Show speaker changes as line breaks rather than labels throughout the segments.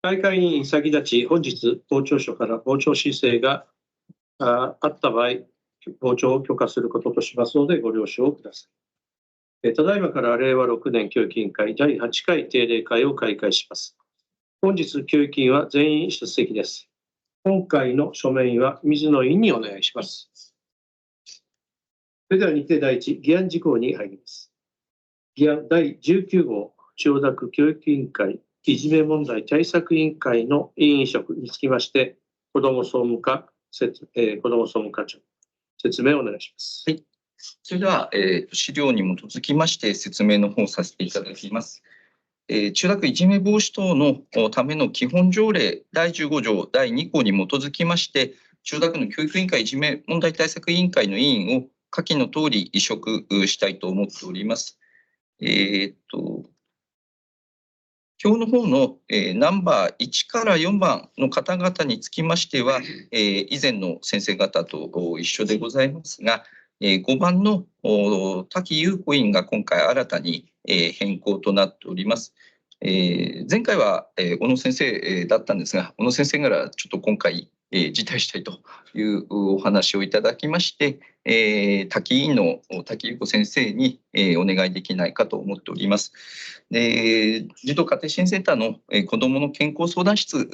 開会に先立ち、本日、傍聴所から傍聴申請があった場合、傍聴を許可することとしますので、ご了承ください。ただいまから令和6年教育委員会第8回定例会を開会します。本日、教育委員は全員出席です。今回の書面は水野委員にお願いします。それでは日程第一、議案事項に入ります。議案第19号、千代田区教育委員会いじめ問題対策委員会の委員職につきまして、子ども総務課長、説明をお願いします。
はい、それでは、資料に基づきまして説明の方をさせていただきます。千代田区いじめ防止等のための基本条例第15条第2項に基づきまして、千代田区の教育委員会いじめ問題対策委員会の委員を下記の通り委嘱したいと思っております。表の方の、ナンバー1から4番の方々につきましては、以前の先生方と一緒でございますが、5番の滝優子委員が今回新たに変更となっております。前回は小野先生だったんですが、小野先生からちょっと今回辞退したいというお話をいただきまして、滝委員の滝優子先生にお願いできないかと思っております。で、児童家庭支援センターの子どもの健康相談室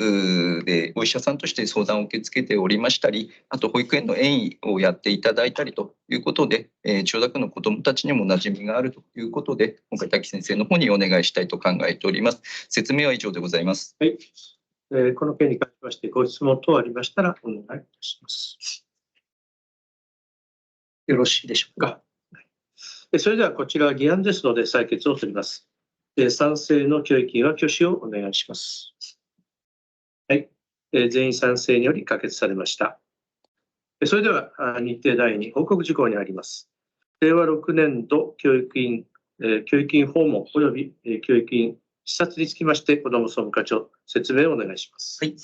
でお医者さんとして相談を受け付けておりましたり、あと保育園の園医をやっていただいたりということで、千代田区の子どもたちにも馴染みがあるということで、今回滝先生の方にお願いしたいと考えております。説明は以上でございます。
はい。この件に関しましてご質問等ありましたらお願いいたします。よろしいでしょうか。それではこちらは議案ですので採決を取ります。賛成の教育委員は挙手をお願いします。はい。全員賛成により可決されました。それでは日程第2報告事項にあります。令和6年度教育委員訪問及び教育委員視察につきまして、子ども総務課長、説明をお願いします。
はい。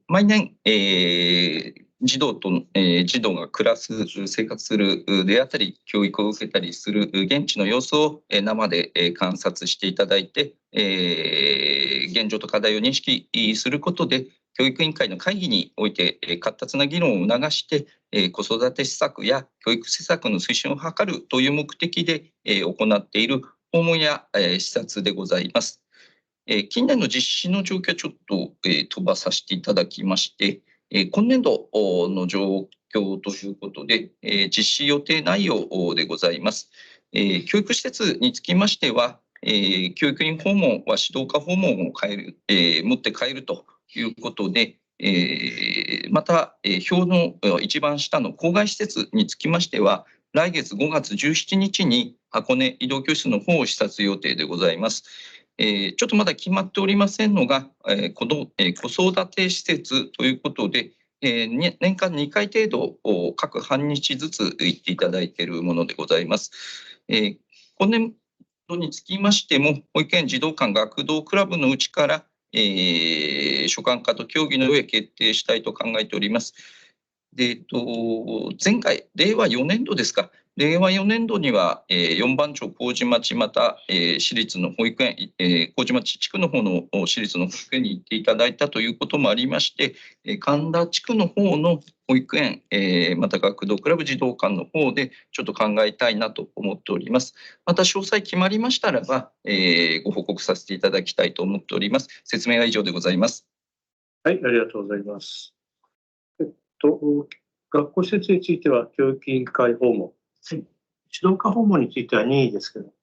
毎年、児童が暮らす、生活するであったり、教育を受けたりする現地の様子を生で観察していただいて、現状と課題を認識することで、教育委員会の会議において活発な議論を促して、子育て施策や教育施策の推進を図るという目的で行っている訪問や視察でございます。近年の実施の状況はちょっと飛ばさせていただきまして、今年度の状況ということで、実施予定内容でございます。教育施設につきましては、教育員訪問は指導家訪問を持って帰るということで、また、表の一番下の校外施設につきましては、来月5月17日に箱根移動教室の方を視察予定でございます。ちょっとまだ決まっておりませんのが、子育て施設ということで、年間2回程度、各半日ずつ行っていただいているものでございます。今年度につきましても、保育園児童館学童クラブのうちから、所管課と協議の上決定したいと考えております。で、前回、令和4年度ですか、令和4年度には、4番町麹町、また、私立の保育園、麹町地区の方の私立の保育園に行っていただいたということもありまして、神田地区の方の保育園、また学童クラブ児童館の方でちょっと考えたいなと思っております。また詳細決まりましたらば、ご報告させていただきたいと思っております。説明は以上でございます。
はい、ありがとうございます。学校施設については教育委員会訪問、指導家訪問については任意ですけど、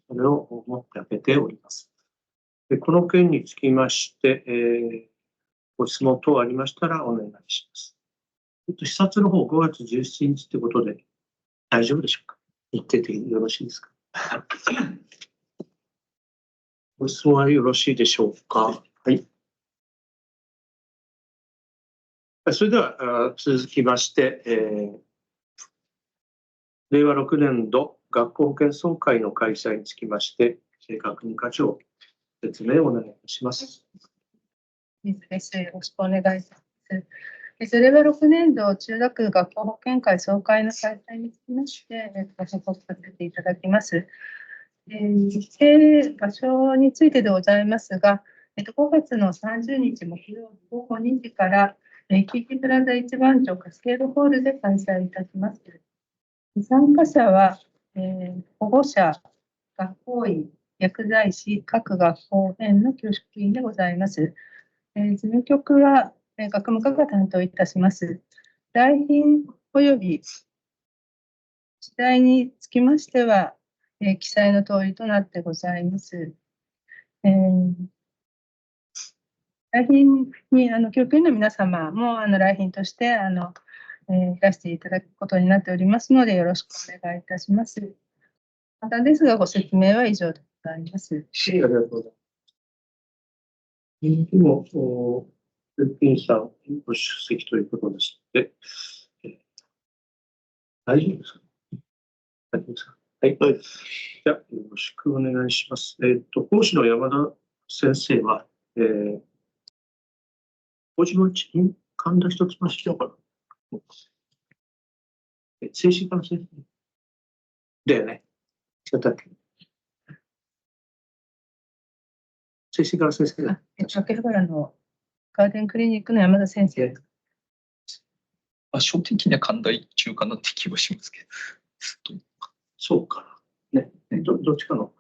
それを持って挙げております。でこの件につきまして、ご質問等ありましたらお願いします。視察の方5月17日ということで大丈夫でしょうか。日程的によろしいですか。ご質問はよろしいでしょうか。はい。それでは続きまして、令和6年度学校保健総会の開催につきまして、学務課長、説明をお願いします。
水です。よろしくお願いします。令和6年度千代田区学校保健会総会の開催につきまして、ご報告させていただきます。日程場所についてでございますが、5月の30日木曜日午後2時から、キーキプラザ一番町カスケードホールで開催いたします。参加者は、保護者、学校員、薬剤師、各学校園の教職員でございます。事務局は、学務課が担当いたします。来賓及び次第につきましては、記載の通りとなってございます。来賓に教育員の皆様も来賓としていらしていただくことになっておりますので、よろしくお願いいたします。簡単ですが、ご説明は以上でございます。
ありがとうございます。でも、教育員さんご出席ということですので、大丈夫ですか？大丈夫ですか？はい。じゃあ、よろしくお願いします。講師の山田先生は、ご自分ちに神田一つ橋だから、精神科の先生だよね。違ったっけ？精神科の先生だ。
秋葉原のガーデンクリニックの山田先生。
場所的には神田中かなって気はしますけど。
そうかな。ね、どっちかの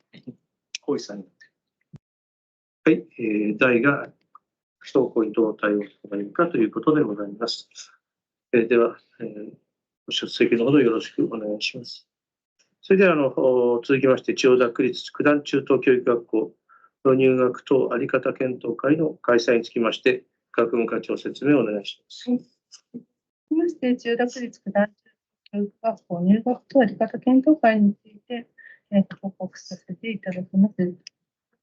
小石さんになって。はい、題が不登校にどう対応すればいいかということでございます。では、ご出席のほどよろしくお願いします。それでは続きまして、千代田区立九段中等教育学校の入学等あり方検討会の開催につきまして、学務課長説明をお願いします。
はい。続きまして、千代田区立九段中等教育学校入学等あり方検討会について、報告させていただきます。今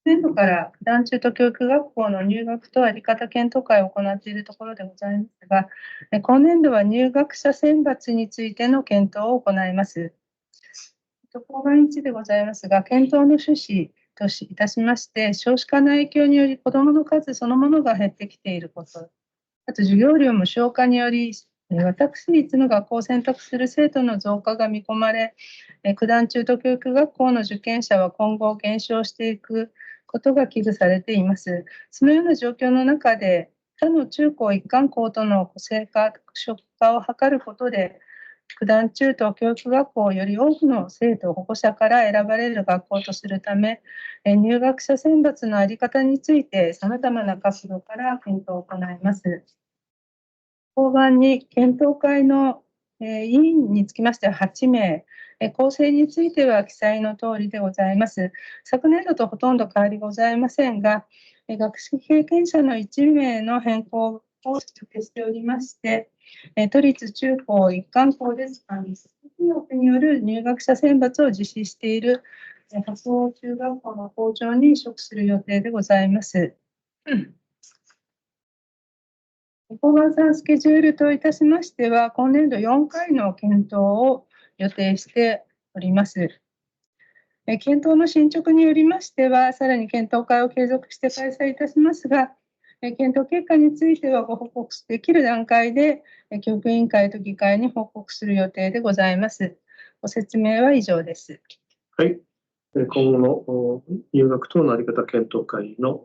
年度から九段中等教育学校の入学等あり方検討会を行っているところでございますが、今年度は入学者選抜についての検討を行います。項概1でございますが、検討の趣旨といたしまして、少子化の影響により子どもの数そのものが減ってきていること、あと授業料無償化により、私立の学校を選択する生徒の増加が見込まれ、九段中等教育学校の受験者は今後減少していくことが危惧されています。そのような状況の中で、他の中高一貫校との個性化、特色化を図ることで、九段中等教育学校をより多くの生徒、保護者から選ばれる学校とするため、入学者選抜の在り方について、さまざまな角度から検討を行います。後半に検討会の委員につきましては8名、構成については記載の通りでございます。昨年度とほとんど変わりございませんが、学識経験者の1名の変更を決しておりまして、都立中高一貫校で企業による入学者選抜を実施している白鴎中学校の校長に委嘱する予定でございます。後半スケジュールといたしましては、今年度4回の検討を予定しております。検討の進捗によりましては、さらに検討会を継続して開催いたしますが、検討結果についてはご報告できる段階で、教育委員会と議会に報告する予定でございます。ご説明は以上です。
はい。今後の入学等の在り方検討会の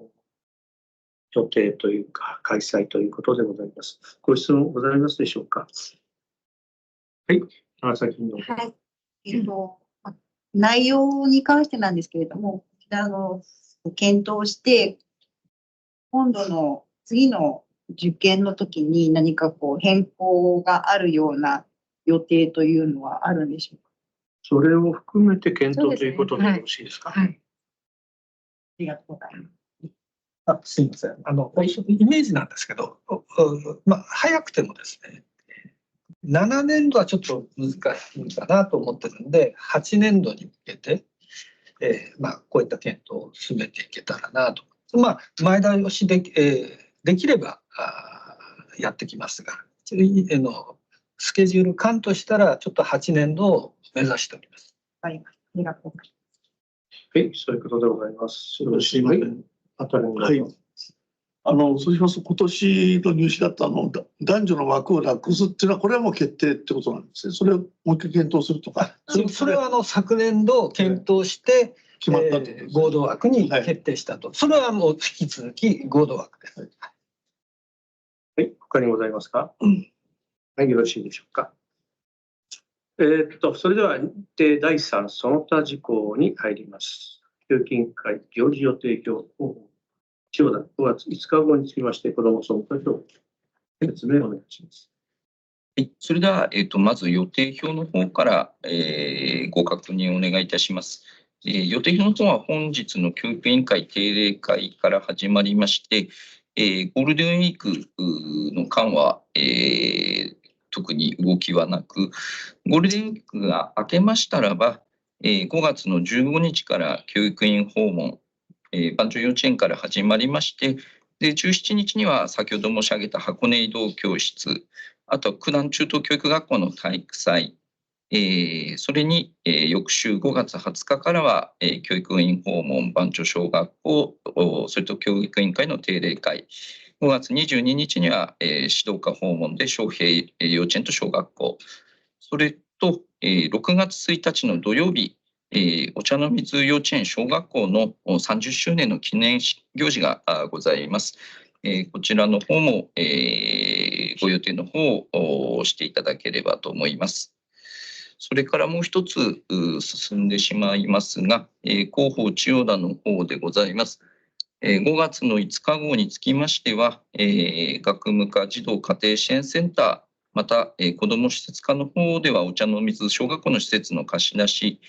予定というか、開催ということでございます。ご質問ございますでしょうか。はい。長崎の。
はい。内容に関してなんですけれども、こちら検討して、今度の次の受験の時に何か変更があるような予定というのはあるんでしょうか。
それを含めて検討ということでよろしいですか。
はい。ありがとうございます。
すみません。イメージなんですけど、早くてもですね、7年度はちょっと難しいかなと思ってるんで、8年度に向けて、こういった検討を進めていけたらなと。前倒しできればやってきますが、スケジュール感としたら、ちょっと8年度を目指しております。
はい、ありがとうございます。
はい、そういうことでございます。よろしいですか。
はい。そうしますと、今年の入試だった男女の枠をなくすっていうのは、これはもう決定ってことなんですね。それをもう一回検討するとか。
それは昨年度検討して、
決まったってことですね
合同枠に決定したと。それはもう引き続き合同枠です。
はい、他にございますか。はい、よろしいでしょうか。それでは日程第3その他事項に入ります。教育委員会行事予定表千代田5月5日後につきまして子ども総務課長説明をお願いします。
はい、それでは、まず予定表の方から、ご確認をお願いいたします。予定表の方は本日の教育委員会定例会から始まりまして、ゴールデンウィークの間は、特に動きはなく、ゴールデンウィークが明けましたらば、5月の15日から教育院訪問、番町幼稚園から始まりまして、で17日には先ほど申し上げた箱根移動教室、あと九段中等教育学校の体育祭、それに、翌週5月20日からは、教育院訪問番町小学校、それと教育委員会の定例会、5月22日には、指導課訪問で昌平幼稚園と小学校、それと、6月1日の土曜日、お茶の水幼稚園小学校の30周年の記念行事がございます。こちらの方も、ご予定の方をしていただければと思います。それからもう一つ進んでしまいますが、広報千代田の方でございます。5月の5日号につきましては、学務課児童家庭支援センター、また、子ども施設課の方ではお茶の水小学校の施設の貸し出し、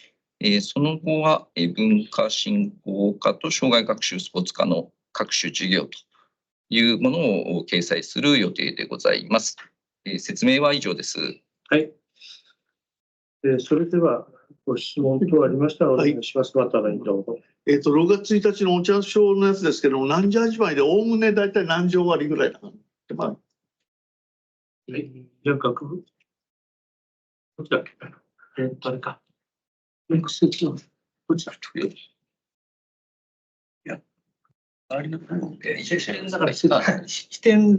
その後は文化振興課と障害学習スポーツ課の各種事業というものを掲載する予定でございます。説明は以上です。
はい。それではご質問等ありましたらお願いします。またどうぞ。
6月1日のお茶賞のやつですけども、何時始まりで、おおむね大体何時終わりぐらいだな。まあ、
はい、じゃあ、学部。どっちだっけ。あれか。どっちだっけ。いや、あれだから
視点、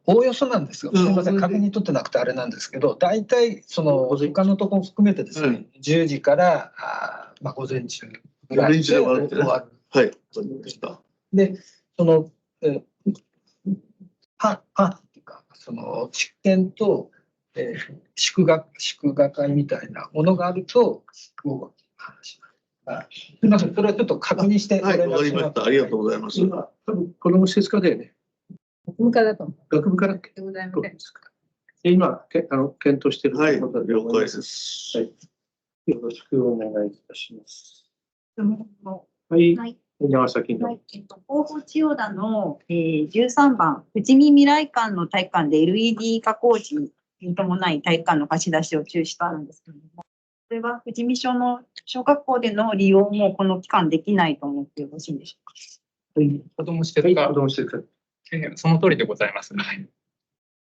おおよそなんですよ。すみません、確認取ってなくてあれなんですけど、大体、その、他のところ含めてですね、10時から、午前中ぐらいで終わる。
はい、わかりました。
で、その、っていうか、その、出見と、祝賀会みたいなものがあると、すみません、それはちょっと確認して。
はい、わかりました。ありがとうございます。
今、多分子ども施設課だよね。
学部課だと思う。
学部課だっけ。
でございません。
今、検討している
はい、
ということで
了解です。
はい。よろしくお願いいたします。
は
はい。
はい
長崎の。
はい、広報千代田の、13番、富士見未来館の体育館で LED 加工時に伴い体育館の貸し出しを中止とあるんですけれども、これは富士見署の小学校での利用もこの期間できないと思ってよろしいんでしょうか。
はい。
子ども施設が、
子ども施設課。
その通りでございます。はい。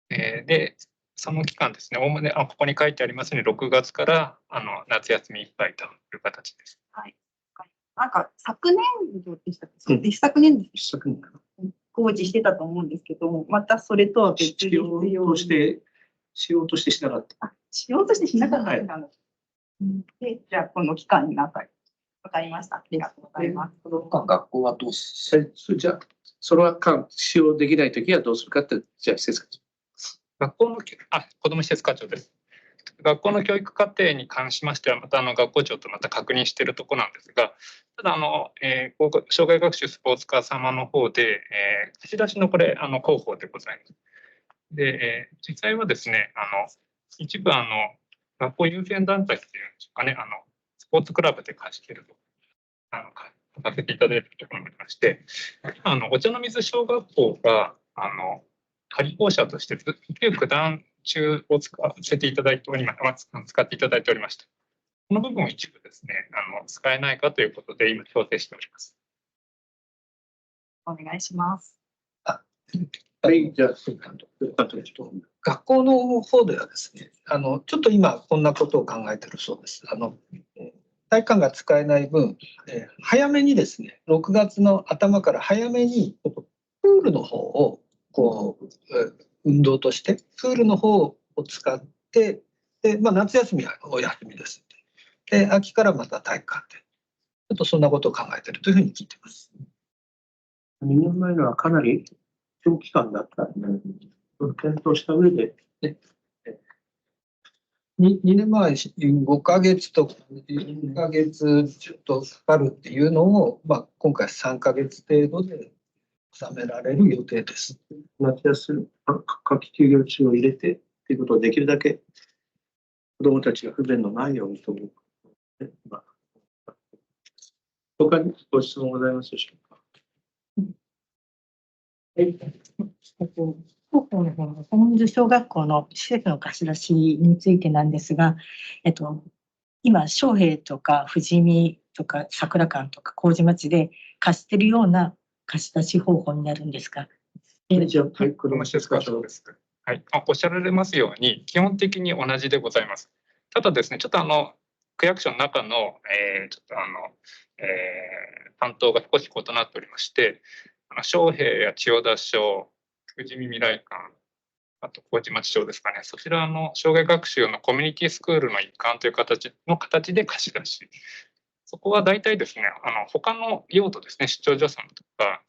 で、その期間ですね、おおむねここに書いてありますように、6月から夏休みいっぱいという形です。
はい。なんか昨年度でしたっけ、一昨年度
一昨年かな。
工事してたと思うんですけど、またそれとは別
しようとしてしなかった。
しようとしてしなかったんだ。で、じゃあこの期間にわかりました。ありがとうございます。
学校はどうする？
じゃあ、それは使用できないときはどうするかって、じゃあ、施設課長。
学校の子ども施設課長です。学校の教育課程に関しましては、また学校長とまた確認しているところなんですが、ただ障害学習スポーツ課様の方で、貸し出しのこれ広報でございます。で、実際はですね、一部学校優先団体っていうんでしょうかね、スポーツクラブで貸しているとさせていただいているところがありまして、お茶の水小学校が仮校舎として旧九段中を使わせていただいておりま使っていただいておりました。この部分を一部ですね、使えないかということで今調整しております。
お願いします。
はい、じゃあ、
学校の方ではですね、ちょっと今こんなことを考えてるそうです。体育館が使えない分、早めにですね、6月の頭から早めにプールの方を運動としてプールの方を使って、で夏休みはお休みです。で秋からまた体育館ょっとそんなことを考えているというふうに聞いています。
2年前のはかなり長期間だったので、検討した上で、
2年前、5ヶ月とか1ヶ月ちょっとかかるっていうのを、今回3ヶ月程度で収められる予定です。
夏休み、夏季休業中を入れてということをできるだけ子どもたちが不便のないようにと思う。他にご質問ございますでしょうか。
広報の方の本庄小学校の施設の貸し出しについてなんですが、今、昌平とか富士見とか桜館とか麹町で貸しているような貸し出し方法になるんですか。
じゃあ、はい、
子ども施設課長です。はい、おっしゃられますように、基本的に同じでございます。ただですね、ちょっと区役所の中の、担当が少し異なっておりまして、昌平や千代田町、富士見未来館、あと麹町町ですかね、そちらの障害学習のコミュニティスクールの一環という形で貸し出し。そこは大体ですね、他の用途ですね、出張所さんとか、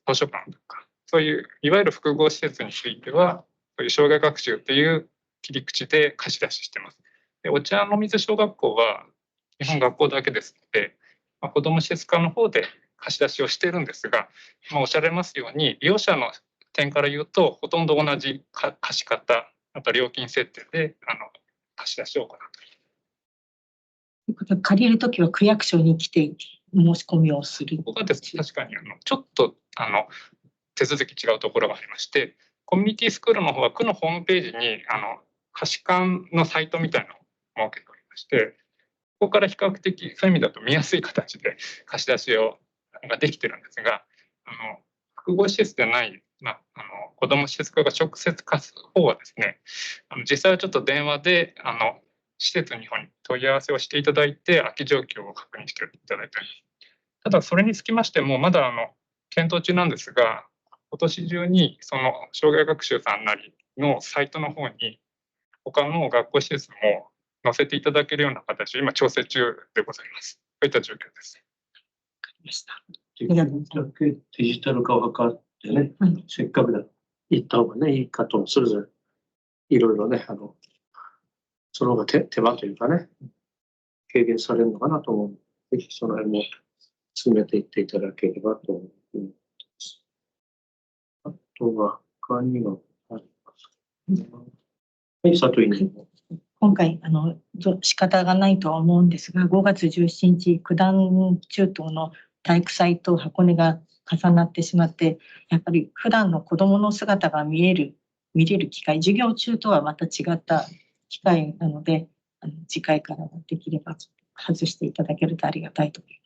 図書館とか、そういういわゆる複合施設については、そういう障害学習という切り口で貸し出ししています。で、お茶の水小学校は基本学校だけですので、子ども施設課の方で貸し出しをしているんですが、おっしゃられますように、利用者の点から言うと、ほとんど同じ貸し方、あと料金設定で貸し出しを行うと。
借りるときは区役所に来て申し込みをする。
ここがですね、確かにちょっと手続き違うところがありまして、コミュニティスクールの方は区のホームページに貸し館のサイトみたいなのを設けておりまして、ここから比較的そういう意味だと見やすい形で貸し出しができてるんですが、複合施設でない、子ども施設課が直接貸す方はですね、実際はちょっと電話で施設に問い合わせをしていただいて、空き状況を確認していただいたり、ただそれにつきましても、まだ検討中なんですが、今年中にその障害学習さんなりのサイトの方に、他の学校施設も載せていただけるような形を今調整中でございます。そういった状況です。
わかりました。
できるだけデジタル化を図ってね、せっかくだ行った方がね、いいかと、それぞれいろいろね、その方が手間というかね、軽減されるのかなと思うので、ぜひその辺も進めていっていただければと思います。あとは、他にはありますか。はい、佐藤委員。
今回仕方がないとは思うんですが、5月17日、九段中等の体育祭と箱根が重なってしまって、やっぱり普段の子どもの姿が見れる機会、授業中とはまた違った機会なので、次回からはできれば外していただけるとありがたいと思い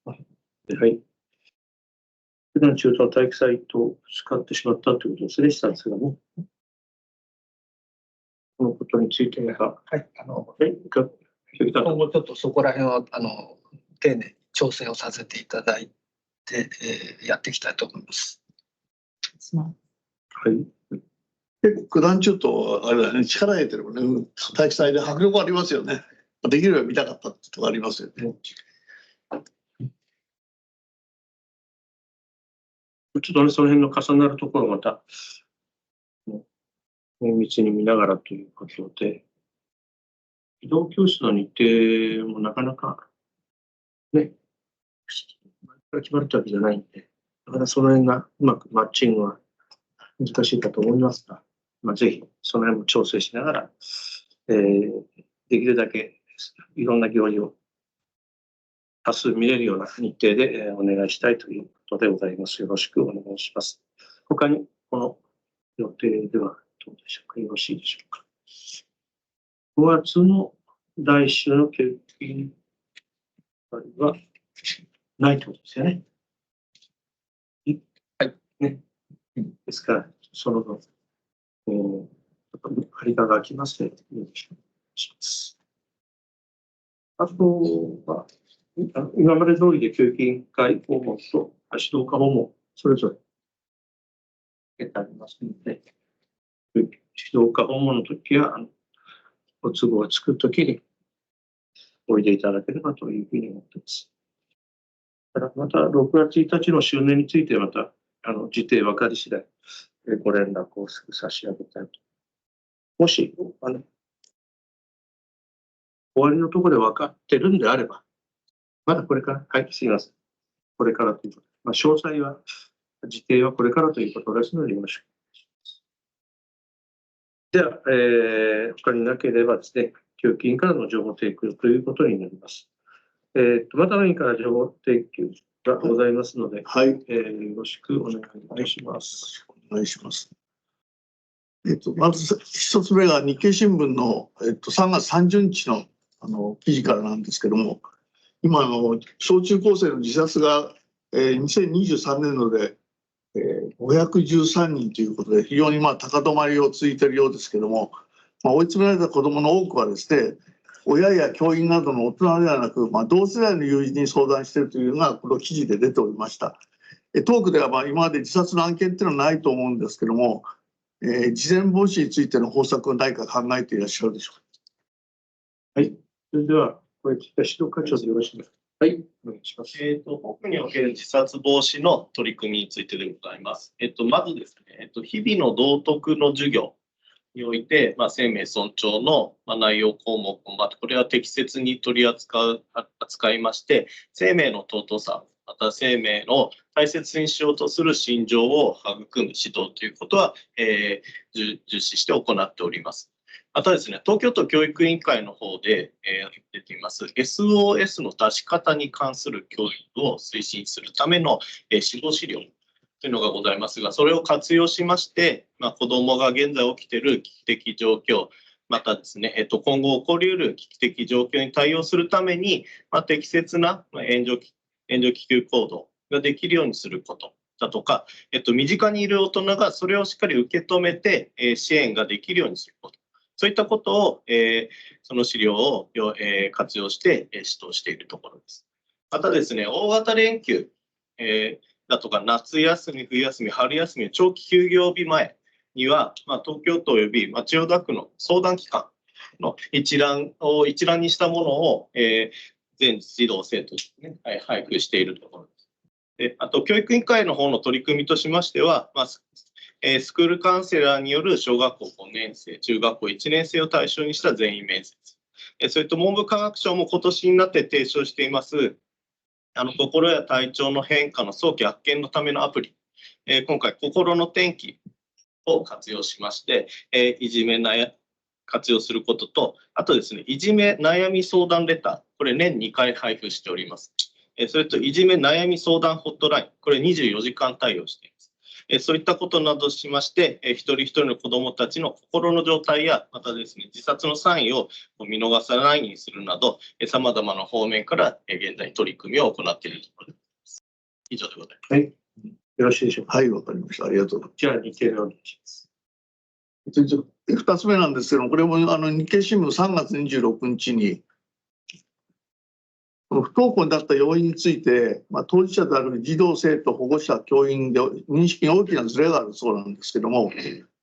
ます。
はい。普段中等体育祭と使ってしまったということですね、スタンスがね。このことについては、
はい、
今後
ちょっとそこら辺は丁寧に調整をさせていただいて、やっていきたいと思います。
はい。
結構九段中とあれだね、力入れてるもんね。体育祭で迫力ありますよね。できれば見たかったってとこありますよね。
ちょっとね、その辺の重なるところをまた綿密に見ながらということで、移動教室の日程もなかなかね、決まるわけじゃないんで、なかなかその辺がうまくマッチングは難しいかと思いますが、ぜひその辺も調整しながら、できるだけいろんな行事を多数見れるような日程でお願いしたいということでございます。よろしくお願いします。他にこの予定ではどうでしょうか。よろしいでしょうか。5月の来週の決議はないということですよね。
はい。
ね。ですから、その分、張り場が空きますので、よろしくお願いします。あとは、今まで通りで教育委員会訪問と指導課訪問、それぞれ受けてありますので、指導課訪問の時は、ご都合がつく時においでいただければというふうに思っています。からまた6月1日の周年についてまた時点分かり次第ご連絡をすぐ差し上げたいと。もし終わりのところで分かってるんであれば、まだこれから、はい、すみません。これからということで、詳細は、時点はこれからということですので、よろしくお願いします。では、他になければですね、教育委員からの情報提供ということになります。また委員から情報提供がございますので、
はい、
よろしくお願いします。
お願いします。まず一つ目が日経新聞の、3月30日の記事からなんですけども、今小中高生の自殺が、2023年度で、513人ということで非常に高止まりを続いているようですけども、追い詰められた子どもの多くはですね、親や教員などの大人ではなく、同世代の友人に相談しているというのがこの記事で出ておりました。トークでは今まで自殺の案件っていうのはないと思うんですけども、事前防止についての方策を何か考えていらっしゃるでしょうか。
はい、それではこれ指導課長でよろしいですか。はい、お願いします。
保育における自殺防止の取り組みについてでございます。まずですね、日々の道徳の授業において、生命尊重の内容項目を、これは適切に取り扱いまして、生命の尊さ、また生命を大切にしようとする心情を育む指導ということは、重視して行っております。またですね、東京都教育委員会の方で、出ています SOS の出し方に関する教育を推進するための、指導資料というのがございますが、それを活用しまして、子どもが現在起きている危機的状況、またですね、今後起こりうる危機的状況に対応するために、適切な援助希求行動ができるようにすることだとか、身近にいる大人がそれをしっかり受け止めて、支援ができるようにすること。そういったことを、その資料を、活用して指導しているところです。またですね、大型連休、だとか夏休み、冬休み、春休みの長期休業日前には、東京都および千代田区の相談機関の一覧にしたものを、全児童生徒に、配布しているところです。で、あと教育委員会の方の取り組みとしましては、スクールカウンセラーによる小学校5年生、中学校1年生を対象にした全員面接。それと文部科学省も今年になって提唱しています、心や体調の変化の早期発見のためのアプリ。今回、心の天気を活用しまして、いじめ活用することと、あとですね、いじめ悩み相談レター、これ年2回配布しております。それと、いじめ悩み相談ホットライン、これ24時間対応しています。そういったことなどしまして、一人一人の子どもたちの心の状態や、またですね、自殺のサインを見逃さないようにするなど、さまざまな方面から現在取り組みを行っているところです。以上でございます。
はい、よろしいでしょうか。
はい、わかりました。ありがとうございます。
じゃあ、日経でお願いします。
2つ目なんですけども、これも日経新聞3月26日に、不登校になった要因について、当事者である児童、生徒、保護者、教員で認識に大きなズレがあるそうなんですけども、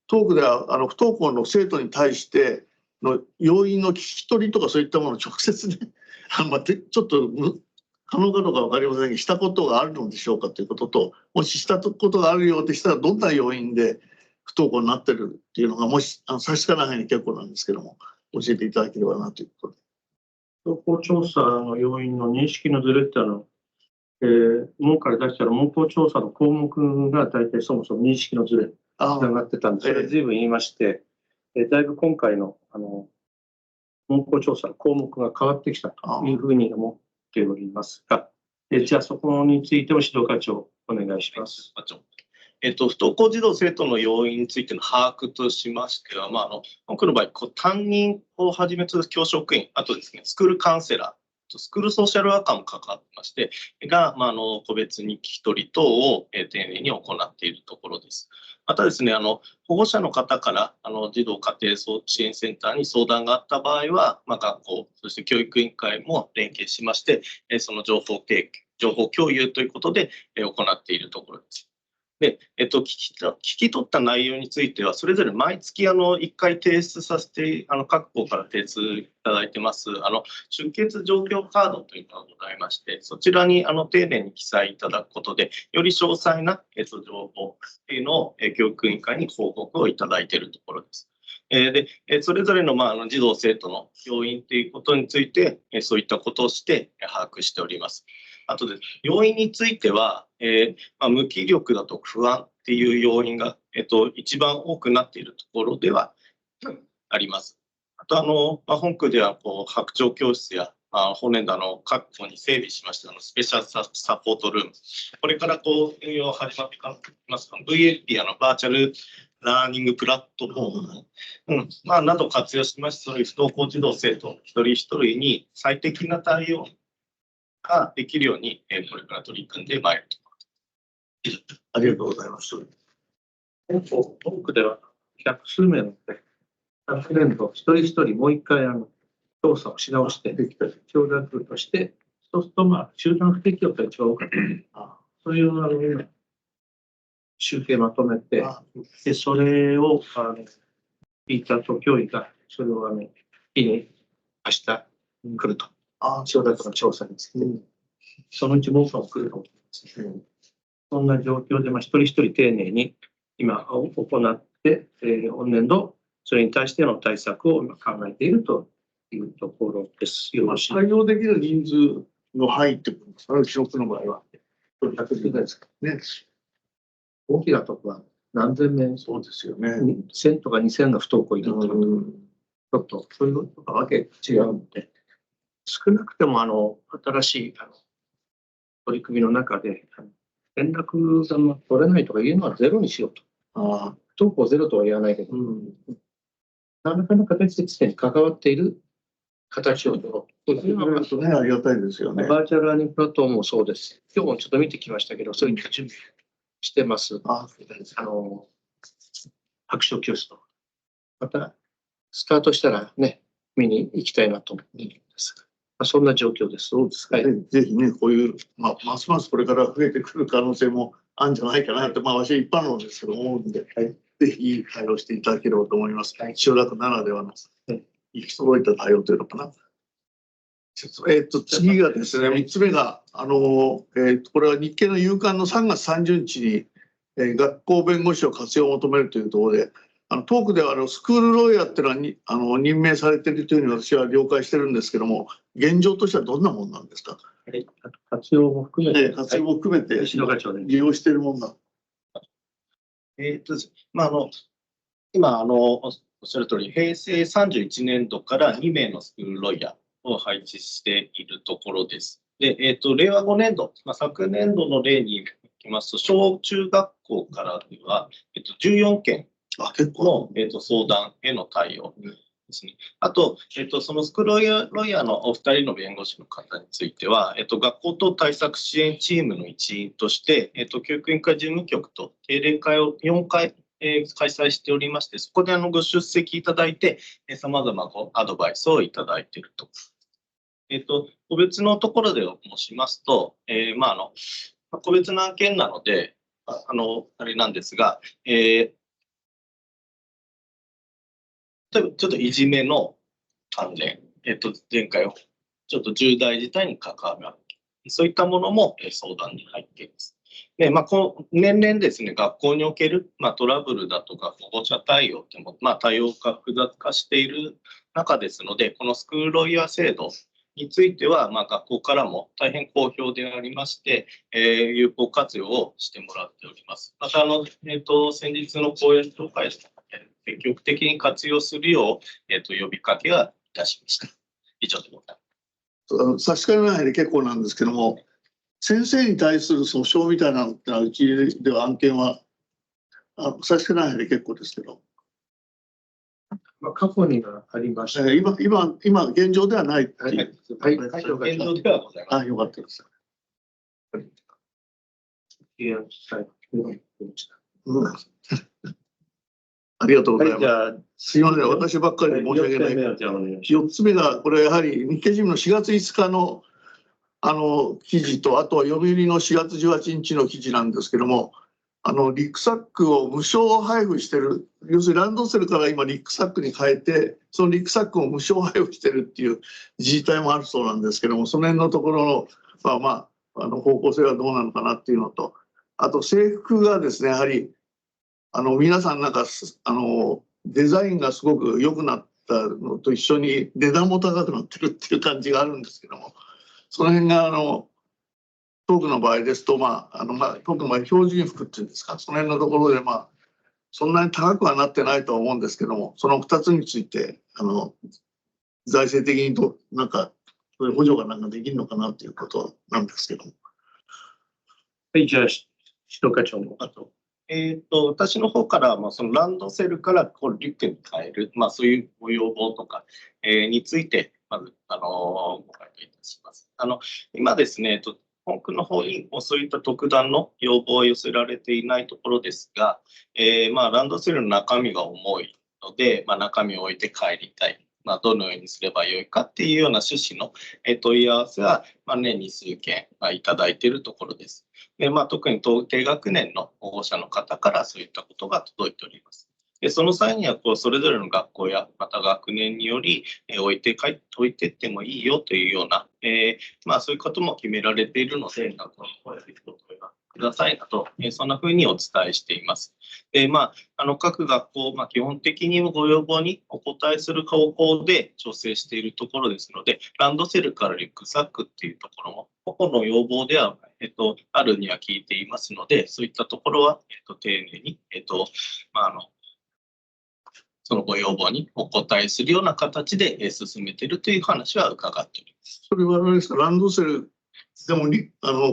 トークでは不登校の生徒に対しての要因の聞き取りとかそういったものを直接ね、ちょっと可能かどうか分かりませんが、したことがあるのでしょうかということと、もししたことがあるようでしたら、どんな要因で不登校になってるっていうのが、もし差し支えない範囲に結構なんですけども、教えていただければなということで。
不登校調査の要因の認識のずれって文から出したら文法調査の項目が大体そもそも認識のずれにつながってたんで、それ随分言いまして、だいぶ今回の文法調査の項目が変わってきたというふうに思っておりますが、じゃあそこについても指導課長お願いします。
不登校児童生徒の要因についての把握としましては、僕の場合、担任をはじめとする教職員、あとですね、スクールカウンセラー、スクールソーシャルワーカーも関わってまして、個別に聞き取り等を丁寧に行っているところです。またですね、保護者の方から児童家庭支援センターに相談があった場合は、学校、そして教育委員会も連携しまして、その情報共有ということで行っているところです。で、聞き取った内容については、それぞれ毎月1回提出させて、各校から提出いただいてます、出欠状況カードというのがございまして、そちらに丁寧に記載いただくことで、より詳細な情報っていうのを教育委員会に報告をいただいているところです。で、それぞれの児童生徒の要因ということについて、そういったことをして把握しております。あとで、要因については、無気力だと不安っていう要因が、一番多くなっているところではあります。あと、本区では白鳥教室や、本年度各校に整備しましたスペシャルサポートルーム、これから運用始まっていますが、VLP バーチャルラーニングプラットフォーム、など活用しまして、そういう不登校児童生徒一人一人に最適な対応ができるように、これから取り組んでまいると。
ありがとうございます。
多くでは百数名ので、昨年度一人一人もう一回調査をし直して、協力として、そうすると集団不適用と一番多かった。そういう集計まとめて、でそれをピーターと教員がそれを日に明日来ると。承諾の調査について、そのうちもう来ると思います。そんな状況で、一人一人丁寧に今行って、本年度、それに対しての対策を今考えているというところです。
対応できる人数の範囲ってことですか、記録の場合は。
100人ぐらいですかね。大きなところは何千名、
そうですよね。
1000とか2000の不登校いると、ちょっとそういうのわけ違うので。少なくても新しい取り組みの中で連絡が取れないとかいうのはゼロにしようと。不登校ゼロとは言わないけど、何らかの形で常に関わっている形を取ろう。
そういうのがありがたいですよね。
バーチャルラーニングプラットフォームもそうです。今日もちょっと見てきましたけど、そういった準備してます。白鳥教室と。またスタートしたらね、見に行きたいなと思っているんですが。そんな状況です。
そうですかね。ぜひね、こういう、ますますこれから増えてくる可能性もあるんじゃないかなって、私は一般論ですけど思うんで、ぜひいい対応していただければと思います。千代田区ならではの行き揃えた対応というのかな。次がですね、3つ目が、これは日経の夕刊の3月30日に、学校弁護士を活用を求めるというところで、トークではスクールロイヤーっていうのは任命されているというふうに私は了解してるんですけども、現状としてはどんなものなんですか。
活用も含めて、
利用しているものだ。
今おっしゃる通り、平成31年度から2名のスクールロイヤーを配置しているところです。で、令和5年度、昨年度の例にいきますと、小中学校からでは、14件の、相談への対応ですね。あと、そのスクールロイヤーのお二人の弁護士の方については、学校等対策支援チームの一員として、教育委員会事務局と定例会を4回、開催しておりまして、そこでご出席いただいて、さまざまアドバイスをいただいていると。個別のところで申しますと、個別な案件なので、あれなんですが、例えばちょっといじめの関連、前回ちょっと重大事態に関わる、そういったものも相談に入っています。で、年々ですね、学校における、トラブルだとか保護者対応っても、対応が複雑化している中ですので、このスクールロイヤー制度については、学校からも大変好評でありまして、有効活用をしてもらっております。また、先日の講演紹介で積極的に活用するよう、呼びかけはいたしました。以上でござい
ます。差し支えないで結構なんですけども、先生に対する訴訟みたいなのってのは、うちでは案件は差し支えないで結構ですけど。
過去にはありました。
今現状ではないっていう。
はい、現状ではございます。
よかったです。ありがとうございます。すみません、私ばっかりで申し訳ない。4つ目が、これやはり日経新聞の4月5日の記事と、あとは読売の4月18日の記事なんですけども、リュックサックを無償配布してる、要するにランドセルから今リュックサックに変えて、そのリュックサックを無償配布してるっていう自治体もあるそうなんですけども、その辺のところの、方向性はどうなのかなっていうのと、あと制服がですね、やはり皆さんなんかデザインがすごく良くなったのと一緒に値段も高くなってるっていう感じがあるんですけども、その辺がトークの場合ですと、トークの場合標準服っていうんですか、その辺のところでそんなに高くはなってないとは思うんですけども、その2つについて財政的になんかそういう補助がなんかできるのかなということなんですけども。
はい、じゃあ、篠課長の。
あと、私の方からは、そのランドセルからリュックに変える、そういうご要望とか、について、まず、ご回答いたします。今ですね、本区の方にそういった特段の要望を寄せられていないところですが、ランドセルの中身が重いので、中身を置いて帰りたい。どのようにすればよいかっていうような趣旨の問い合わせは年に数件いただいているところです。で特に低学年の保護者の方からそういったことが届いております。でその際にはそれぞれの学校やまた学年により置いてってもいいよというような、そういうことも決められているので、学校の声をくださいなと、そんなふうにお伝えしています。で各学校、基本的にご要望にお答えする方向で調整しているところですので、ランドセルからリュックサックっていうところも、個々の要望では、あるには聞いていますので、そういったところは、丁寧に、そのご要望にお答えするような形で進めているという話は伺っております。
それはあれですか、ランドセルでも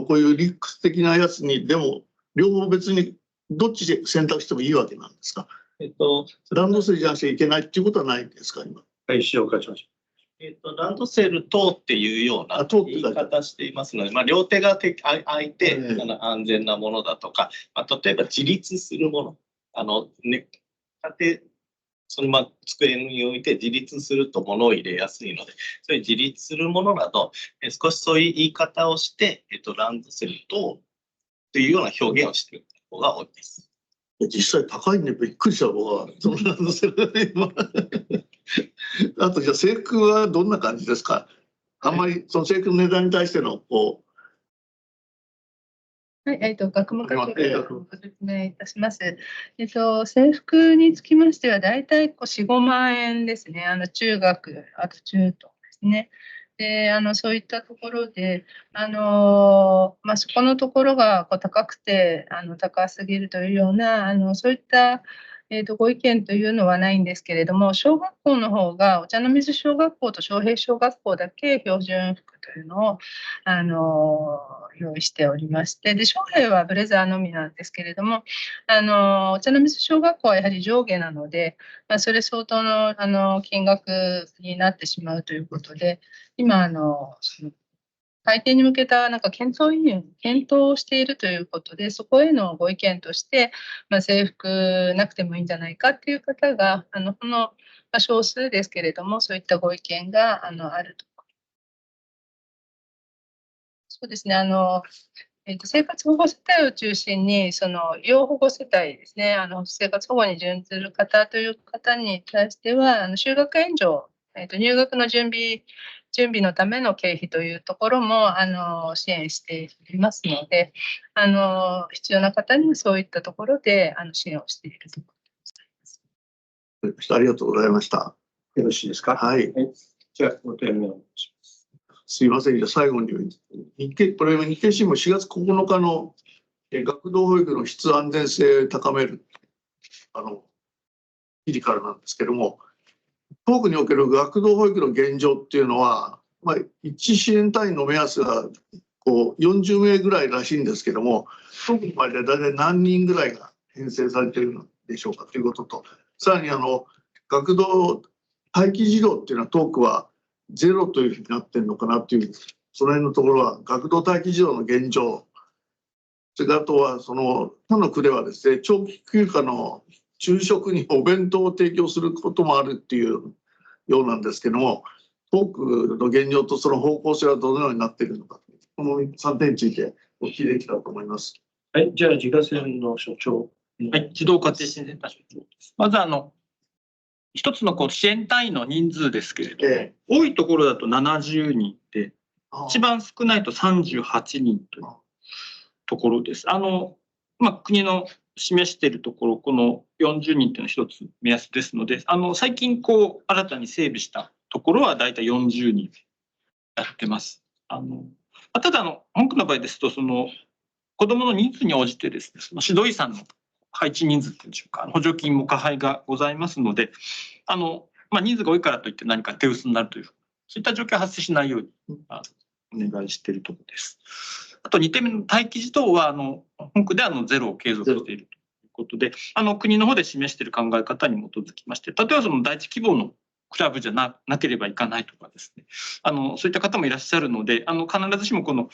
こういうリュック的なやつにでも両方別にどっちで選択してもいいわけなんですか。ランドセルじゃなくちゃいけないっていうことはないんですか今。
はい、塩課長。
ランドセル等っていうような言い方していますので、両手が空いて安全なものだとか、例えば自立するもの、その机に置いて自立すると物を入れやすいので、そういう自立するものなど、少しそういう言い方をして、ランドセル等というような表現をしている方が多いです。
実際高いんでびっくりした僕はそのランドセルあとじゃあ制服はどんな感じですか。あんまりその制服の値段に対しての
はい、学務課長からご説明いたします。制服につきましては、大体4、5万円ですね。中学、あと中等ですね。で、そういったところで、そこのところが高くて、高すぎるというような、そういった、ご意見というのはないんですけれども、小学校の方が、お茶の水小学校と昌平小学校だけ標準服というのを、用意しておりまして、で、昌平はブレザーのみなんですけれども、お茶の水小学校はやはり上下なので、それ相当の、金額になってしまうということで、今、その改定に向けた検討をしているということで、そこへのご意見として、制服なくてもいいんじゃないかっていう方が、この少数ですけれども、そういったご意見があると。そうですね、生活保護世帯を中心に、要保護世帯ですね、生活保護に準ずる方という方に対しては、就学援助、入学の準備のための経費というところも支援していますので、必要な方にはそういったところで支援をしているところでございます。
ありがとうございました。
よろしいですか。
はい。
じゃあ、ご提案をお願いします。
すいません。じゃあ最後にこれ日経新聞4月9日の学童保育の質安全性を高める記事からなんですけども、当区における学童保育の現状っていうのは、1支援単位の目安が40名ぐらいらしいんですけども、当区の場合で大体何人ぐらいが編成されているのでしょうかということと、さらに学童待機児童っていうのは当区はゼロというふうになってるのかなという、その辺のところは学童待機児童の現状、それからあとは他の区ではですね、長期休暇の昼食にお弁当を提供することもあるっていうようなんですけども、当区の現状とその方向性はどのようになっているのか、この3点についてお聞きできたと思います。
はい、じゃあ自家線の所長。
はい、児童家庭支援センター所長です。まず一つの支援単位の人数ですけれども、多いところだと70人で、一番少ないと38人というところです。国の示しているところ、この40人というのは一つ目安ですので、最近新たに整備したところはだいたい40人やってます。ただ本区の場合ですと、子どもの人数に応じてですね、その指導員さんの配置人数っていうんでしょうか、補助金も加配がございますので、人数が多いからといって何か手薄になるという、そういった状況は発生しないようにお願いしているところです。あと2点目の待機児童は本区でゼロを継続しているということで、国の方で示している考え方に基づきまして、例えば第一希望のクラブじゃなければいかないとかですね、そういった方もいらっしゃるので、必ずしもこの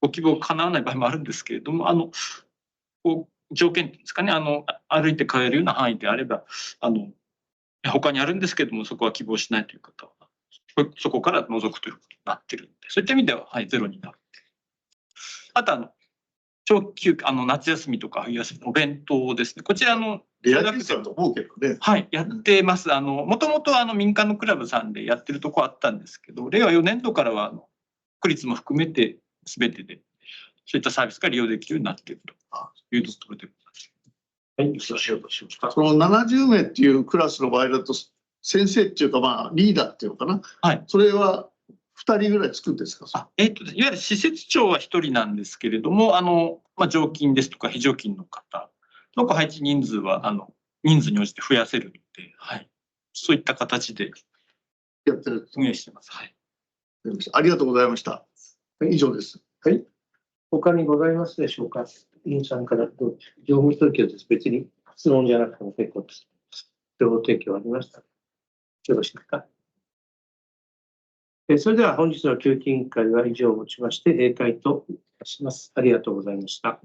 ご希望が叶わない場合もあるんですけれども、条件ですかね、歩いて帰るような範囲であれば、他にあるんですけれども、そこは希望しないという方は、そこから除くということになっているので、そういった意味では、ゼロになる。あと長期休暇、夏休みとか冬休みのお弁当ですね、こちら
レアケースだと思うけどね。
はい、やってます。もともと民間のクラブさんでやってるとこあったんですけど、令和4年度からは区立も含めて全てでそういったサービスが利用できるようになっているというところでございます。
はい、そうしようとしました。
その70名っていうクラスの場合だと、先生っていうかリーダーっていうのかな。
はい。
それは2人ぐらいつくんですか。
いわゆる施設長は1人なんですけれども、常勤ですとか非常勤の方の配置人数は人数に応じて増やせるので、はい、そういった形で
やってる。
運営してます。はい。
ありがとうございました。以上です。
はい。他にございますでしょうか。委員さんから業務提供です。別に質問じゃなくても結構です。情報提供ありました。よろしいですか。それでは本日の教育委員会は以上をもちまして閉会といたします。ありがとうございました。